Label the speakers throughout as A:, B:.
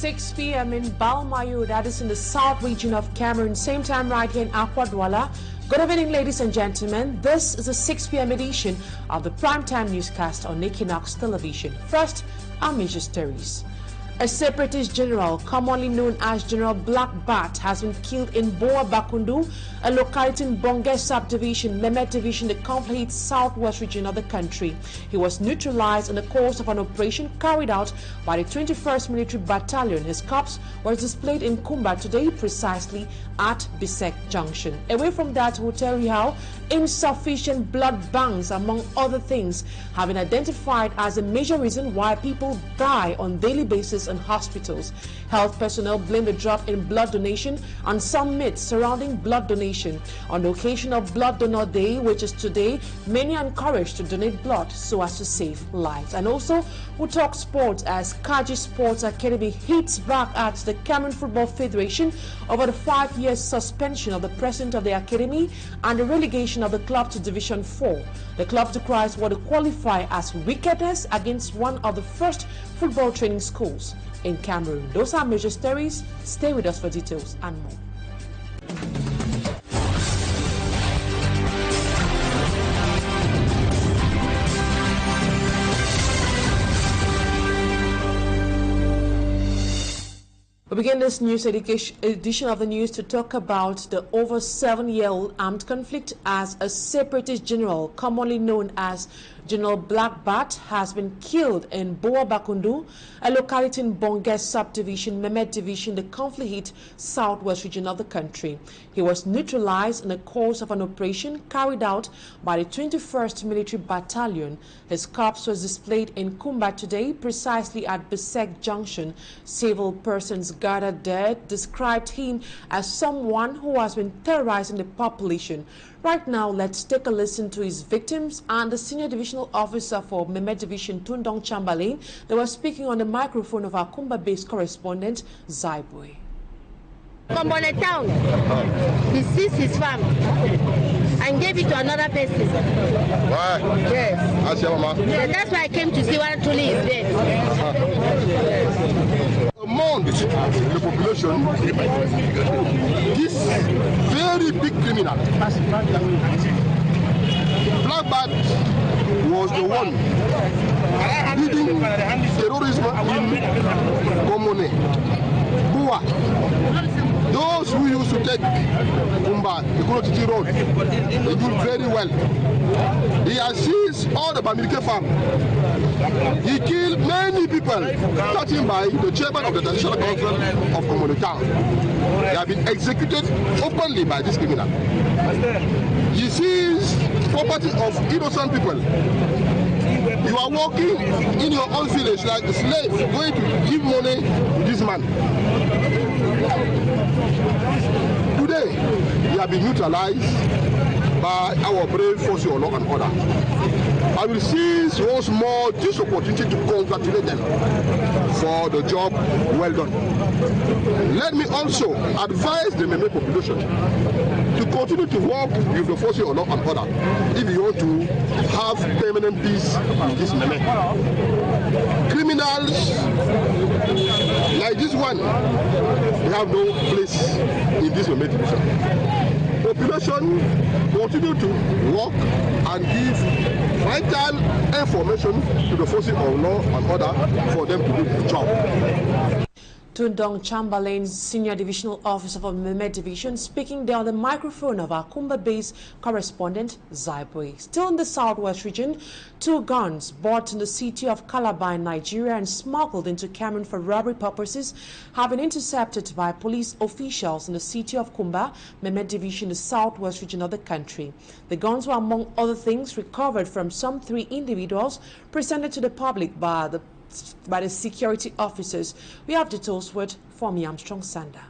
A: 6 p.m. in Balmayo, that is in the south region of Cameroon. Same time right here in Akwadwala. Good evening, ladies and gentlemen. This is the 6 p.m. edition of the primetime newscast on Equinoxe television. First, our major stories. A separatist general, commonly known as General Black Bat, has been killed in Boa Bakundu, a locality in Bonge subdivision, Memet division, the complete southwest region of the country. He was neutralized in the course of an operation carried out by the 21st Military Battalion. His corpse was displayed in Kumba today, precisely at Bisek Junction. Away from that, we'll tell you how insufficient blood banks, among other things, have been identified as a major reason why people die on a daily basis in hospitals. Health personnel blame the drop in blood donation on some myths surrounding blood donation. On the occasion of Blood Donor Day, which is today, many are encouraged to donate blood so as to save lives. And also, we'll talk sports as Kaji Sports Academy hits back at the Cameroon Football Federation over the 5-year suspension of the president of the academy and the relegation of the club to Division 4. The club decries what they qualify as wickedness against one of the first football training schools in Cameroon. Those are major stories. Stay with us for details and more. We begin this news edition of the news to talk about the over 7-year-old armed conflict as a separatist general, commonly known as General Black Bat, has been killed in Boa Bakundu, a locality in Bonge subdivision, Memet division, the conflict southwest region of the country. He was neutralized in the course of an operation carried out by the 21st Military Battalion. His corpse was displayed in Kumba today, precisely at Bisek Junction. Several persons gathered there described him as someone who has been terrorizing the population. Right now, let's take a listen to his victims and the senior divisional officer for Memet Division, Tundong Chamberlain. They were speaking on the microphone of our Kumba-based correspondent, Zaiboy.
B: Kombone town, he seized his farm and gave it to another person.
C: Why?
B: Yes. So that's why I came to see what truly is there.
C: Among the population, this very big criminal, Black Bat, was the one leading terrorism in Komone, Bua. Those who used to take Kumba, the Kurotiti Road, they do very well. He has seized all the Bamileke farm. He killed many people, starting by the chairman of the traditional council of Komone town. They have been executed openly by this criminal. He seized property of innocent people. You are working in your own village like a slave, going to give money to this man. Today, we have been neutralized by our brave forces of law and order. I will seize once more this opportunity to congratulate them for the job well done. Let me also advise the Meme population to continue to work with the forces of law and order if you want to have permanent peace in this Meme. Criminals like this one, they have no place in this Meme division. Population continue to work and give vital information to the forces of law and order for them to do the job.
A: Tundong Chamberlain, Senior Divisional Officer for Memet Division, speaking there on the microphone of our Kumba-based correspondent, Zaiboy. Still in the southwest region, 2 guns bought in the city of Calabar in Nigeria and smuggled into Cameroon for robbery purposes have been intercepted by police officials in the city of Kumba, Memet Division, the southwest region of the country. The guns were, among other things, recovered from some 3 individuals presented to the public by the security officers. We have details with Fomi Armstrong Sander.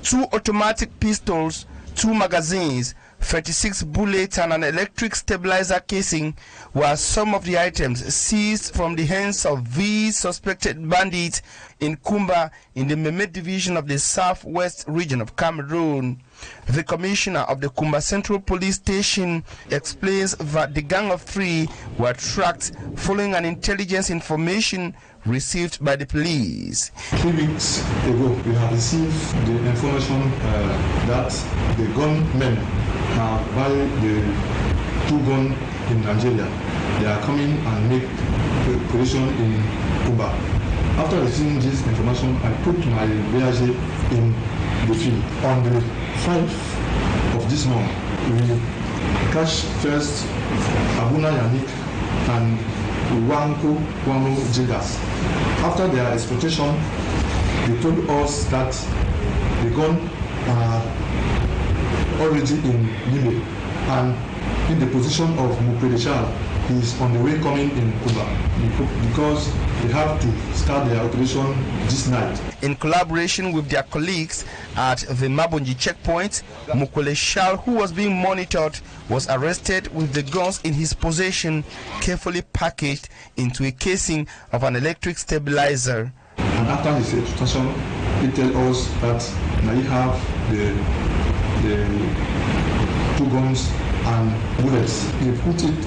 D: 2 automatic pistols, 2 magazines, 36 bullets and an electric stabilizer casing were some of the items seized from the hands of these suspected bandits in Kumba in the Memet division of the southwest region of Cameroon. The commissioner of the Kumba Central Police Station explains that the gang of 3 were tracked following an intelligence information received by the police.
E: 3 weeks ago, we have received the information that the gunmen have buy the 2 guns in Nigeria. They are coming and make operation in Cuba. After receiving this information, I put my VAG in the field. On the 5th of this month, we catch first Abuna Yannick and Wanko Kwamo Jigas. After their exploitation, they told us that the gun are already in Libya and in the position of Mupredeshal. He is on the way coming in Cuba because they have to start their operation this night.
D: In collaboration with their colleagues at the Mabonji checkpoint, Mukwele Shal, who was being monitored, was arrested with the guns in his possession carefully packaged into a casing of an electric stabilizer.
E: And after his extradition, he tells us that now he have the 2 guns and bullets. He put it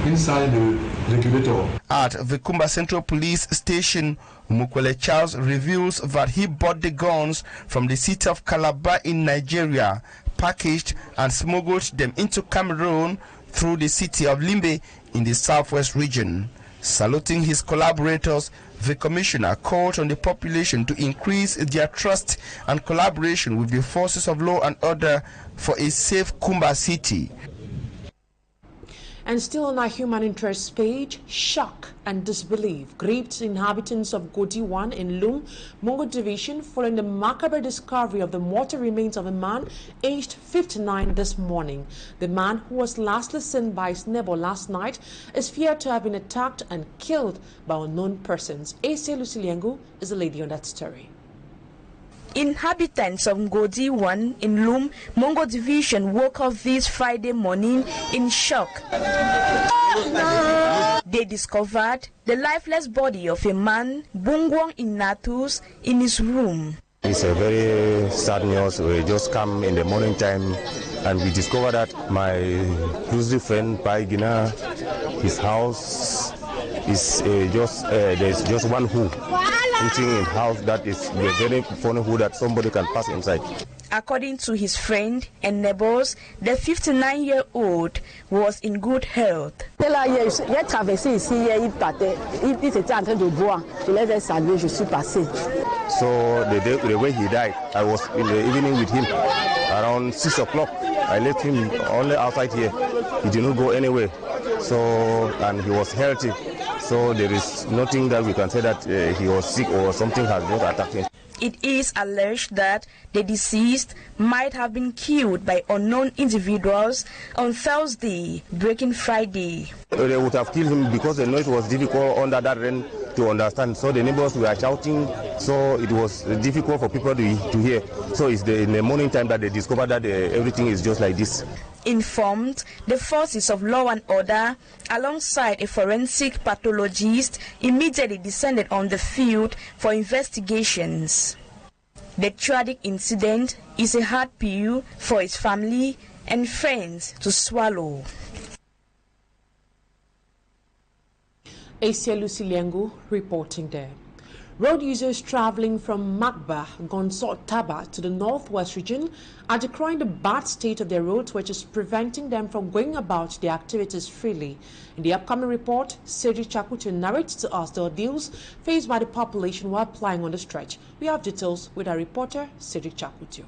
E: inside the regulator.
D: At the Kumba Central Police Station, Mukwele Charles reveals that he bought the guns from the city of Calabar in Nigeria, packaged and smuggled them into Cameroon through the city of Limbe in the southwest region. Saluting his collaborators, the commissioner called on the population to increase their trust and collaboration with the forces of law and order for a safe Kumba city.
A: And still on our human interest page, shock and disbelief gripped inhabitants of Godi 1 in Lum, Mongo Division, following the macabre discovery of the mortal remains of a man aged 59 this morning. The man, who was lastly seen by his neighbor last night, is feared to have been attacked and killed by unknown persons. A.C. Luciliengu is the lady on that story.
F: Inhabitants of Ngodi 1 in Lum, Mongo Division woke up this Friday morning in shock. They discovered the lifeless body of a man, Bungwong Inatus, in his room.
G: It's a very sad news. We just come in the morning time and we discovered that my close friend Pai Gina, his house is there's just one hole. Eating in house that is a very funny who that somebody can pass inside.
F: According to his friend and neighbors, the 59-year-old was in good health.
H: So the
G: way he died, I was in the evening with him around 6 o'clock. I left him only outside here. He did not go anywhere. And he was healthy. So there is nothing that we can say that he was sick or something has not attacked him.
F: It is alleged that the deceased might have been killed by unknown individuals on Thursday, breaking Friday.
G: They would have killed him because the noise was difficult under that rain to understand. So the neighbors were shouting, so it was difficult for people to hear. So it's in the morning time that they discovered that everything is just like this.
F: Informed, the forces of law and order, alongside a forensic pathologist, immediately descended on the field for investigations. The tragic incident is a hard pill for his family and friends to swallow.
A: Asia Luciliengu reporting there. Road users traveling from Makba, Gonsot, Taba to the northwest region are decrying the bad state of their roads, which is preventing them from going about their activities freely. In the upcoming report, Cedric Chakutu narrates to us the ordeals faced by the population while plying on the stretch. We have details with our reporter, Cedric Chakutu.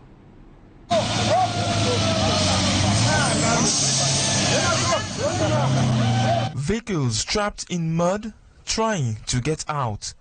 I: Vehicles trapped in mud trying to get out.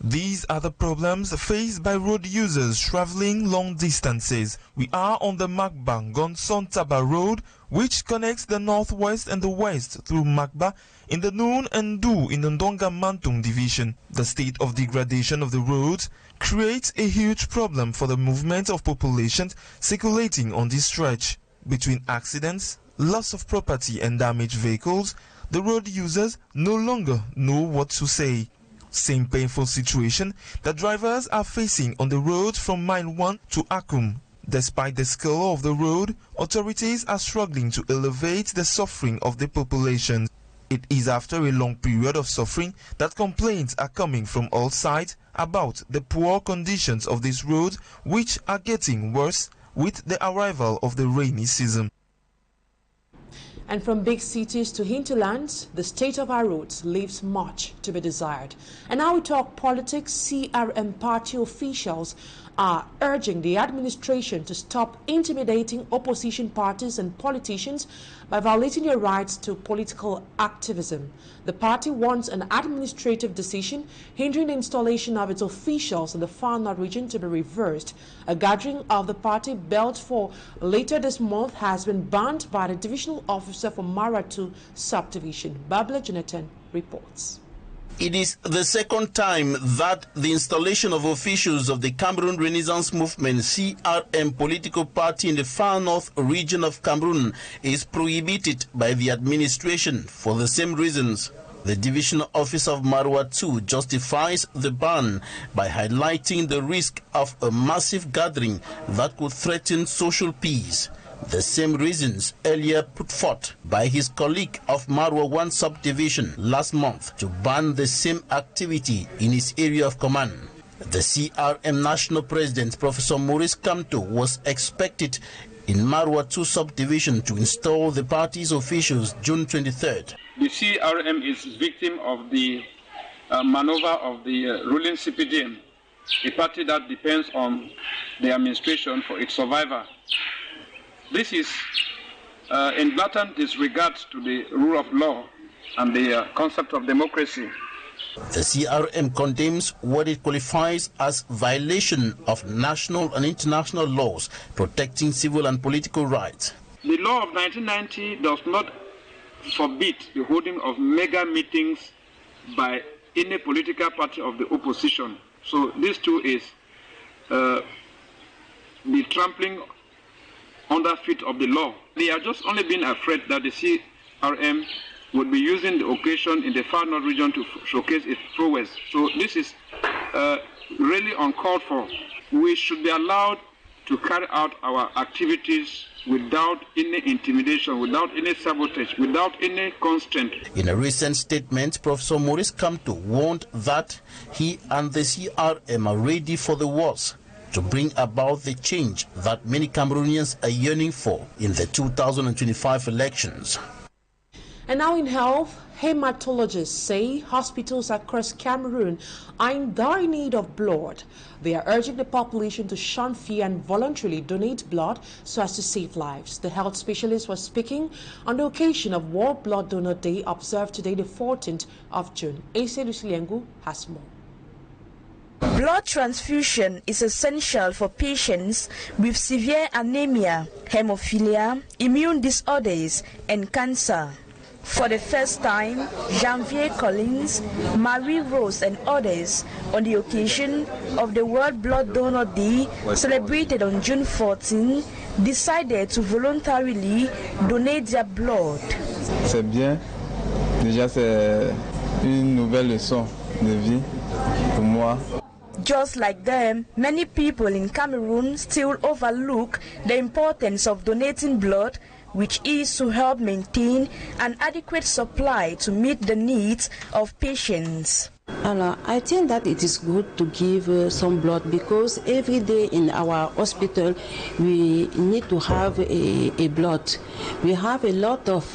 I: These are the problems faced by road users traveling long distances. We are on the Makba Gonson-Taba road, which connects the northwest and the west through Makba in the Nous and Du in the Ndonga-Mantung division. The state of degradation of the roads creates a huge problem for the movement of populations circulating on this stretch. Between accidents, loss of property and damaged vehicles, the road users no longer know what to say. Same painful situation that drivers are facing on the road from Mile 1 to Akum. Despite the scale of the road, authorities are struggling to elevate the suffering of the population. It is after a long period of suffering that complaints are coming from all sides about the poor conditions of this road, which are getting worse with the arrival of the rainy season.
A: And from big cities to hinterlands, the state of our roads leaves much to be desired. And now we talk politics. CRM party officials are urging the administration to stop intimidating opposition parties and politicians by violating their rights to political activism. The party wants an administrative decision hindering the installation of its officials in the Far North region to be reversed. A gathering of the party built for later this month has been banned by the divisional officer for Mara 2 subdivision. Babla Jonathan reports.
H: It is the second time that the installation of officials of the Cameroon Renaissance Movement CRM political party in the Far North region of Cameroon is prohibited by the administration for the same reasons. The divisional office of Marwa 2 justifies the ban by highlighting the risk of a massive gathering that could threaten social peace. The same reasons earlier put forth by his colleague of Marwa 1 subdivision last month to ban the same activity in his area of command. The CRM national president, Professor Maurice Kamto, was expected in Marwa 2 subdivision to install the party's officials June 23rd.
J: The CRM is victim of the maneuver of the ruling CPDM, a party that depends on the administration for its survival. This is in blatant disregard to the rule of law and the concept of democracy.
H: The CRM condemns what it qualifies as violation of national and international laws protecting civil and political rights.
J: The law of 1990 does not forbid the holding of mega meetings by any political party of the opposition. So this too is the trampling under feet of the law. They are just only being afraid that the CRM would be using the occasion in the Far North region to showcase its prowess. So this is really uncalled for. We should be allowed to carry out our activities without any intimidation, without any sabotage, without any constraint.
H: In a recent statement, Professor Maurice Kamto warned that he and the CRM are ready for the worst to bring about the change that many Cameroonians are yearning for in the 2025 elections.
A: And now in health, hematologists say hospitals across Cameroon are in dire need of blood. They are urging the population to shun fear and voluntarily donate blood so as to save lives. The health specialist was speaking on the occasion of World Blood Donor Day observed today, the 14th of June. Ase Lusilengu has more.
F: Blood transfusion is essential for patients with severe anemia, hemophilia, immune disorders, and cancer. For the first time, Janvier Collins, Marie Rose, and others, on the occasion of the World Blood Donor Day celebrated on June 14, decided to voluntarily donate their blood.
K: C'est bien. Déjà, c'est une nouvelle leçon de vie pour moi.
F: Just like them, many people in Cameroon still overlook the importance of donating blood, which is to help maintain an adequate supply to meet the needs of patients.
L: I think that it is good to give some blood because every day in our hospital we need to have a blood. We have a lot of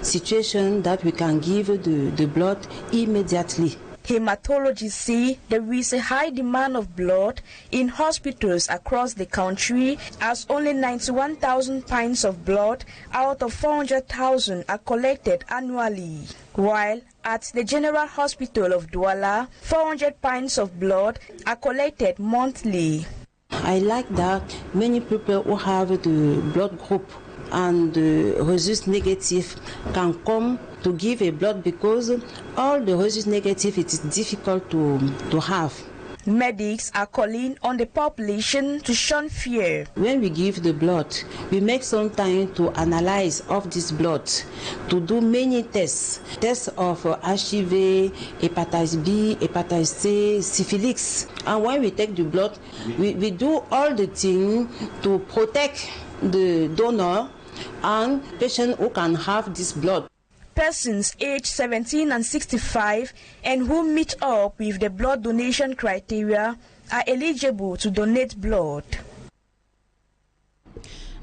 L: situations that we can give the blood immediately.
F: Hematologists say there is a high demand of blood in hospitals across the country, as only 91,000 pints of blood out of 400,000 are collected annually, while at the General Hospital of Douala, 400 pints of blood are collected monthly.
L: I like that many people who have the blood group and rhesus negative can come to give a blood because all the rhesus negative, it is difficult to have.
F: Medics are calling on the population to shun fear.
L: When we give the blood, we make some time to analyze of this blood, to do many tests of HIV, hepatitis B, hepatitis C, syphilis. And when we take the blood, we do all the things to protect the donor and patient who can have this blood.
F: Persons aged 17 and 65 and who meet up with the blood donation criteria are eligible to donate blood.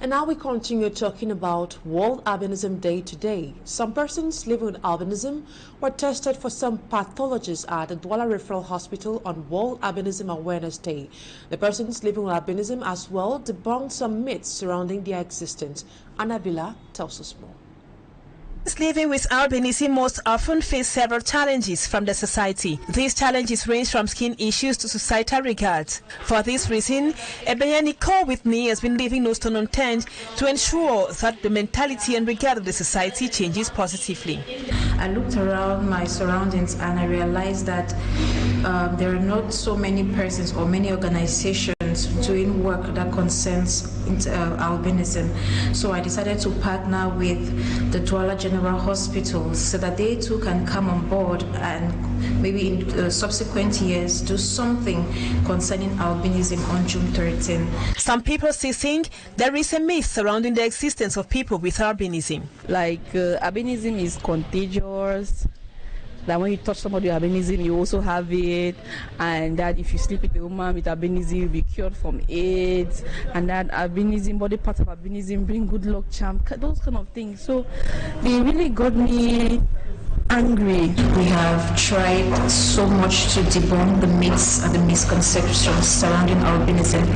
A: And now we continue talking about World Albinism Day today. Some persons living with albinism were tested for some pathologies at the Douala Referral Hospital on World Albinism Awareness Day. The persons living with albinism as well debunked some myths surrounding their existence. Annabella tells us more.
M: Living with albinism most often face several challenges from the society. These challenges range from skin issues to societal regards. For this reason, Ebenya Nicole with me has been leaving no stone unturned to ensure that the mentality and regard of the society changes positively.
N: I looked around my surroundings and I realized that there are not so many persons or many organizations doing work that concerns albinism. So I decided to partner with the Douala General Hospital so that they too can come on board and maybe in subsequent years do something concerning albinism on June 13.
M: Some people still think there is a myth surrounding the existence of people with albinism.
O: Like albinism is contagious, that when you touch somebody with albinism, you also have it, and that if you sleep with a woman with albinism, you'll be cured from AIDS, and that albinism, body parts of albinism bring good luck, charm, those kind of things. So they really got me angry.
N: We have tried so much to debunk the myths and the misconceptions surrounding albinism.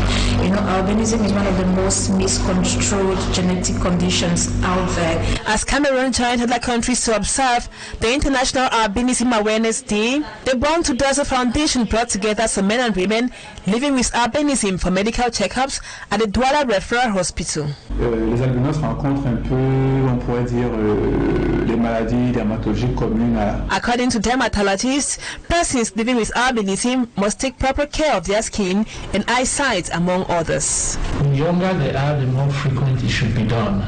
N: You know, albinism is one of the most miscontrolled genetic conditions out there.
M: As Cameroon joined other countries to observe the International Albinism Awareness Day, the Born to Dazzle Foundation brought together some men and women living with albinism for medical checkups at the Douala Referral Hospital.
P: Les albinos rencontrent un peu, on pourrait dire, les maladies dermatologiques.
M: According to dermatologists, persons living with albinism must take proper care of their skin and eyesight, among others.
Q: The younger they are, the more frequent it should be done.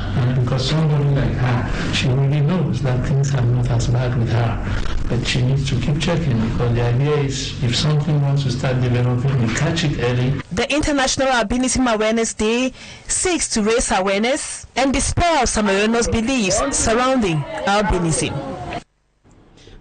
Q: Because somebody like her, she already knows that things are not as bad with her. But she needs to keep checking, because the idea is if something wants to start developing, we catch it early.
M: The International Albinism Awareness Day seeks to raise awareness and dispel some erroneous beliefs surrounding albinism.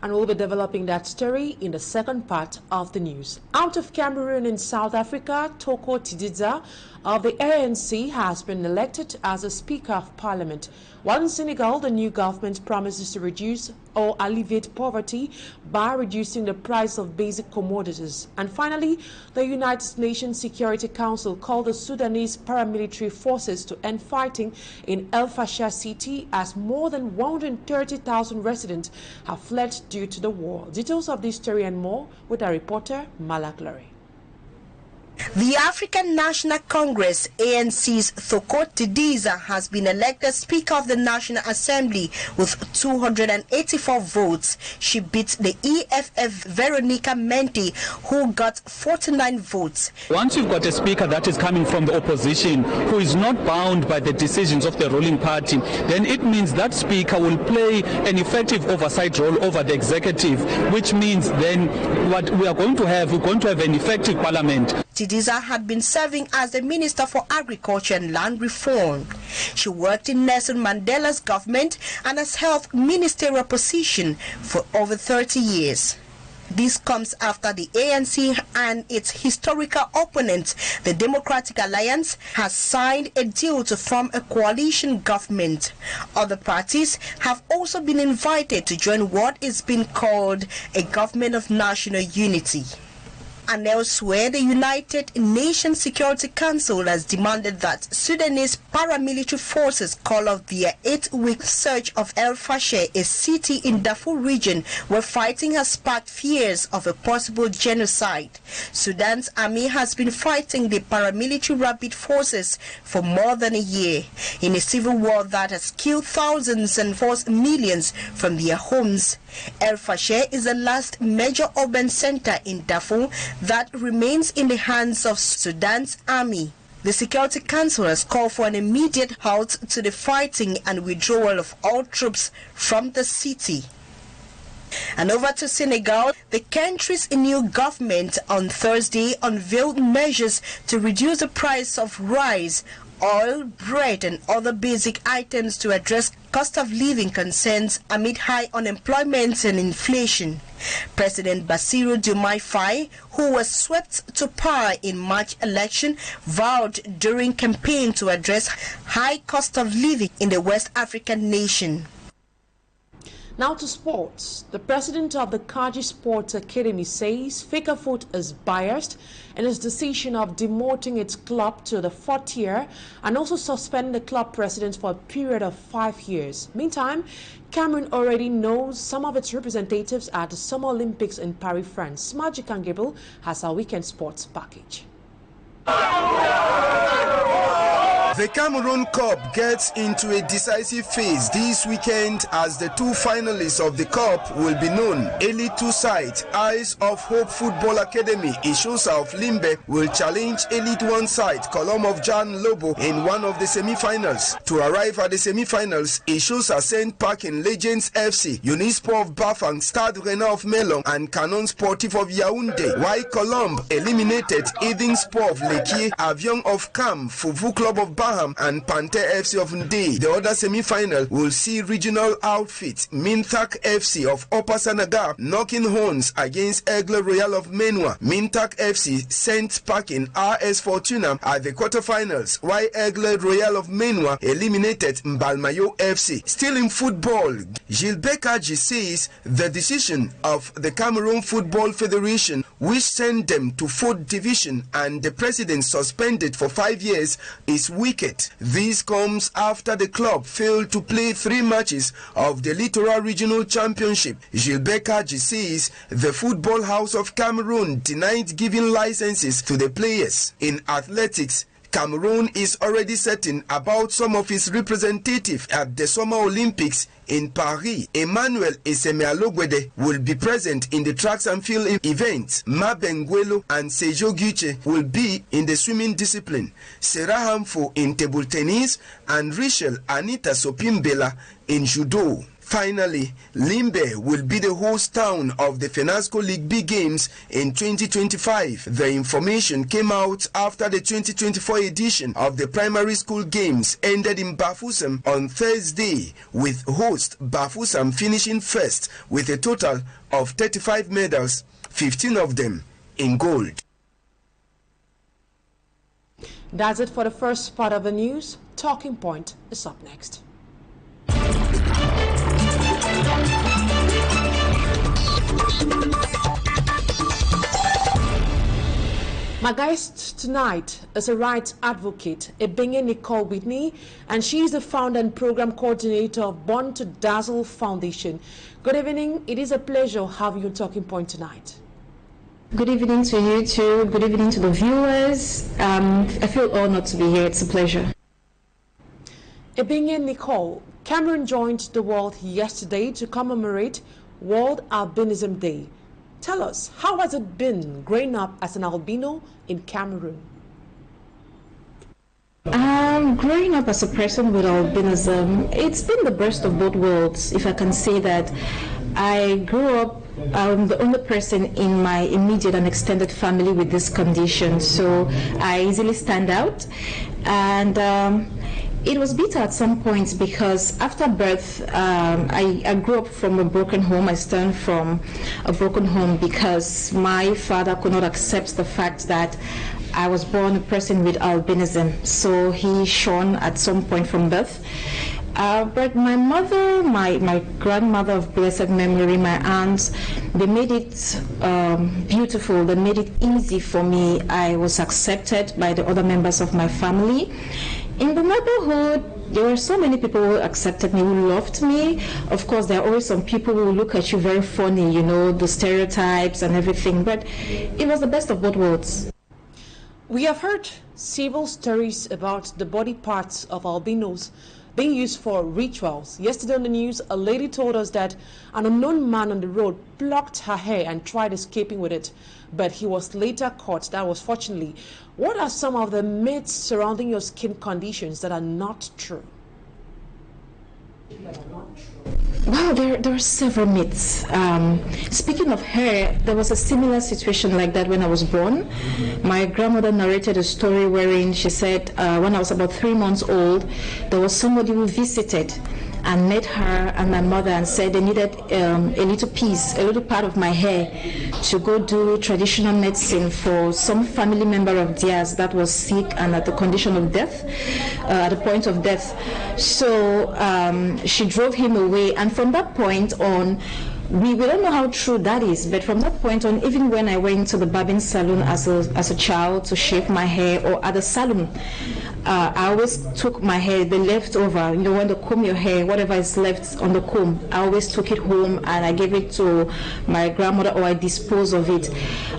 A: And we'll be developing that story in the second part of the news. Out of Cameroon in South Africa, Toko Tididza of the ANC has been elected as a Speaker of Parliament. While in Senegal, the new government promises to reduce or alleviate poverty by reducing the price of basic commodities. And finally, the United Nations Security Council called the Sudanese paramilitary forces to end fighting in El Fasher city as more than 130,000 residents have fled due to the war. Details of this story and more with our reporter, Malak Lari.
R: The African National Congress, ANC's Toko Tididza, has been elected Speaker of the National Assembly with 284 votes. She beat the EFF Veronica Menti, who got 49 votes.
S: Once you've got a speaker that is coming from the opposition, who is not bound by the decisions of the ruling party, then it means that speaker will play an effective oversight role over the executive, which means then what we are going to have, we're going to have an effective parliament.
R: Tididza had been serving as the Minister for Agriculture and Land Reform. She worked in Nelson Mandela's government and has held ministerial position for over 30 years. This comes after the ANC and its historical opponent, the Democratic Alliance, has signed a deal to form a coalition government. Other parties have also been invited to join what is being called a government of national unity. And elsewhere, the United Nations Security Council has demanded that Sudanese paramilitary forces call off their 8-week search of El Fasher, a city in Darfur region where fighting has sparked fears of a possible genocide. Sudan's army has been fighting the paramilitary rapid forces for more than a year in a civil war that has killed thousands and forced millions from their homes. El Fasher is the last major urban center in Darfur that remains in the hands of Sudan's army. The Security Council has called for an immediate halt to the fighting and withdrawal of all troops from the city. And over to Senegal, the country's new government on Thursday unveiled measures to reduce the price of rice, oil, bread and other basic items to address cost of living concerns amid high unemployment and inflation. President Bassirou Diomaye Faye, who was swept to power in March election, vowed during campaign to address high cost of living in the West African nation.
A: Now to sports. The president of the Kaji Sports Academy says Fecafoot is biased in his decision of demoting its club to the 4th tier and also suspending the club president for a period of 5 years. Meantime, Cameroon already knows some of its representatives at the Summer Olympics in Paris, France. Magic and Gable has our weekend sports package.
D: The Cameroon Cup gets into a decisive phase this weekend as the two finalists of the Cup will be known. Elite 2 side, Eyes of Hope Football Academy, Ishosa of Limbe, will challenge Elite 1 side, Column of Jan Lobo, in one of the semi-finals. To arrive at the semi-finals, Ishosa sent Parking Legends FC, Unisport of Bafang, Stade Rennais of Melon, and Canon Sportif of Yaoundé, while Colombe eliminated Eden Sport of Lequier, Avion of Cam, Fuvu Club of Baham and Panther FC of Ndé. The other semi-final will see regional outfit Mintak FC of Upper Sanaga knocking horns against Aigle Royal of Menua. Mintak FC sent packing RS Fortuna at the quarterfinals, while Aigle Royal of Menua eliminated Mbalmayo FC. Still in football, Gilbert Kaji says the decision of the Cameroon Football Federation, which sent them to 4th division and the president suspended for 5 years, is wicked. This comes after the club failed to play 3 matches of the Littoral Regional Championship. Gilbert Kaji says the Football House of Cameroon denied giving licenses to the players. In athletics, Cameroon is already certain about some of its representatives at the Summer Olympics in Paris. Emmanuel Esemealogwede will be present in the tracks and field events. Mabenguelo and Sejo Guche will be in the swimming discipline. Sarah Hamfo in table tennis and Rachel Anita Sopimbela in judo. Finally, Limbe will be the host town of the FENASCO League B Games in 2025. The information came out after the 2024 edition of the primary school games ended in Bafoussam on Thursday, with host Bafoussam finishing first with a total of 35 medals, 15 of them in gold.
A: That's it for the first part of the news. Talking Point is up next. My guest tonight is a rights advocate, Ebenye Nicole Whitney, and she is the founder and program coordinator of Born to Dazzle Foundation. Good evening. It is a pleasure having you Talking Point tonight.
T: Good evening to you too. Good evening to the viewers. I feel honored to be here. It's a pleasure.
A: Ebenye Nicole, Cameroon joined the world yesterday to commemorate World Albinism Day. Tell us, how has it been growing up as an albino in Cameroon?
T: Growing up as a person with albinism, it's been the best of both worlds, if I can say that. I grew up the only person in my immediate and extended family with this condition, so I easily stand out. And it was bitter at some point because after birth, I grew up from a broken home. I stemmed from a broken home because my father could not accept the fact that I was born a person with albinism. So he shone at some point from birth. But my mother, my grandmother of blessed memory, my aunts, they made it beautiful. They made it easy for me. I was accepted by the other members of my family. In the neighborhood, there were so many people who accepted me, who loved me. Of course, there are always some people who look at you very funny, you know, the stereotypes and everything. But it was the best of both worlds.
A: We have heard several stories about the body parts of albinos being used for rituals. Yesterday on the news, a lady told us that an unknown man on the road plucked her hair and tried escaping with it, but he was later caught. That was fortunately. What are some of the myths surrounding your skin conditions that are not true?
T: Well, there are several myths. Speaking of hair, there was a similar situation like that when I was born. My grandmother narrated a story wherein she said when I was about 3 months old, there was somebody who visited and met her and my mother and said they needed a little part of my hair to go do traditional medicine for some family member of theirs that was sick and at the condition of death, at the point of death. So she drove him away, and from that point on, we don't know how true that is, but from that point on, even when I went to the barbing salon as a child to shave my hair, or at the salon, I always took my hair, the leftover, when they comb your hair, whatever is left on the comb, I always took it home and I gave it to my grandmother, or I dispose of it.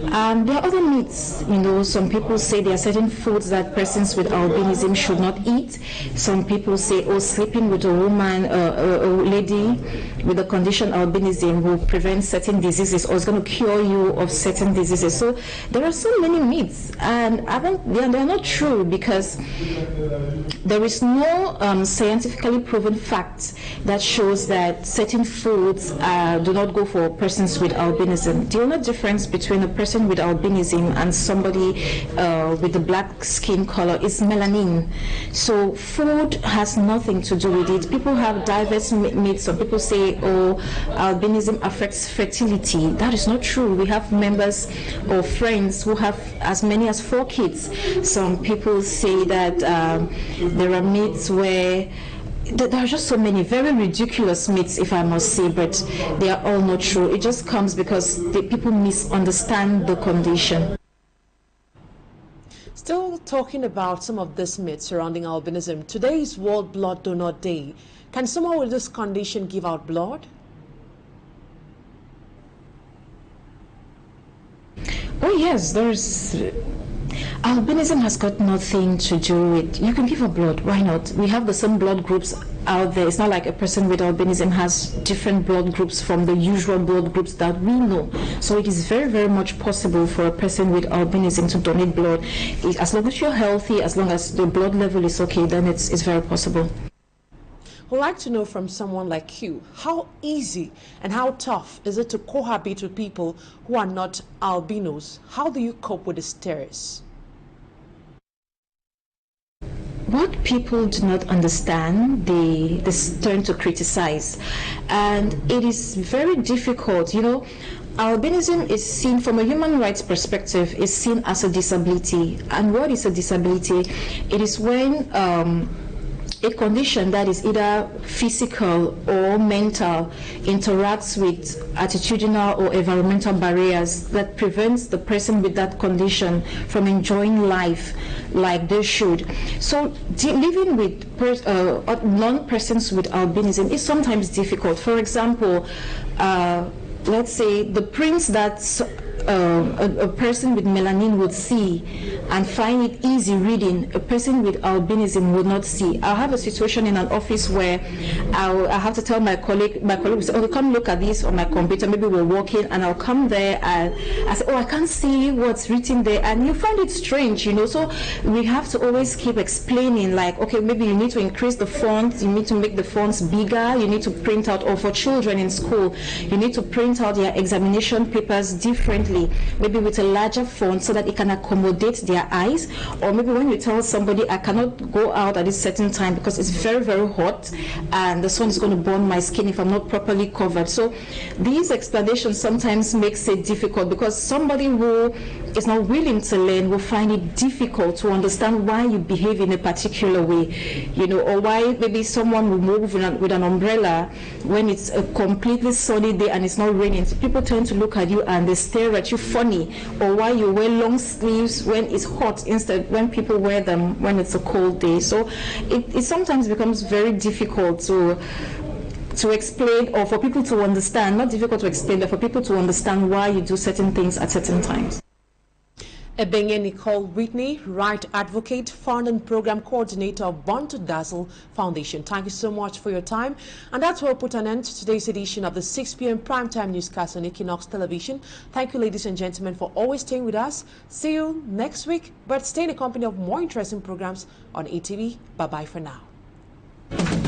T: There are other myths, some people say there are certain foods that persons with albinism should not eat. Some people say, sleeping with a woman, a lady with the condition albinism will prevent certain diseases, or is going to cure you of certain diseases. So there are so many myths, and they're not true, because there is no scientifically proven fact that shows that certain foods do not go for persons with albinism. The only difference between a person with albinism and somebody with the black skin color is melanin. So food has nothing to do with it. People have diverse myths. Some people say, albinism affects fertility. That is not true. We have members or friends who have as many as 4 kids. Some people say that there are myths where there are just so many very ridiculous myths, if I must say, but they are all not true. It just comes because people misunderstand the condition.
A: Still talking about some of this myths surrounding albinism, today is World Blood Donor Day. Can someone with this condition give out blood?
T: Oh yes, albinism has got nothing to do with, you can give a blood, why not? We have the same blood groups out there. It's not like a person with albinism has different blood groups from the usual blood groups that we know. So it is very, very much possible for a person with albinism to donate blood. As long as you're healthy, as long as the blood level is okay, then it's very possible.
A: I'd like to know from someone like you, how easy and how tough is it to cohabit with people who are not albinos? How do you cope with the stress?
T: What people do not understand, they turn to criticize, and it is very difficult. Albinism is seen from a human rights perspective, is seen as a disability. And what is a disability? It is when a condition that is either physical or mental interacts with attitudinal or environmental barriers that prevents the person with that condition from enjoying life like they should. So living with non-persons with albinism is sometimes difficult. For example, let's say the prints that a person with melanin would see and find it easy reading, a person with albinism would not see. I'll have a situation in an office where I have to tell my colleague will say, come look at this on my computer, maybe we're working, and I'll come there and I say, I can't see what's written there, and you find it strange, so we have to always keep explaining, like, okay, maybe you need to increase the font, you need to make the fonts bigger, you need to print out, or for children in school, you need to print out their examination papers differently, maybe with a larger font so that it can accommodate their eyes. Or maybe when you tell somebody, I cannot go out at a certain time because it's very, very hot and the sun is going to burn my skin if I'm not properly covered. So these explanations sometimes makes it difficult, because somebody who is not willing to learn will find it difficult to understand why you behave in a particular way, or why maybe someone will move with an umbrella when it's a completely sunny day and it's not raining. So people tend to look at you and they stare at you funny, or why you wear long sleeves when it's hot instead when people wear them when it's a cold day. So it sometimes becomes very difficult to explain, or for people to understand, not difficult to explain, but for people to understand why you do certain things at certain times.
A: Ebenye Nicole Whitney, right advocate, fund and program coordinator of Born to Dazzle Foundation. Thank you so much for your time. And that's where we'll put an end to today's edition of the 6 p.m. primetime newscast on Equinoxe Television. Thank you, ladies and gentlemen, for always staying with us. See you next week, but stay in the company of more interesting programs on ETV. Bye-bye for now.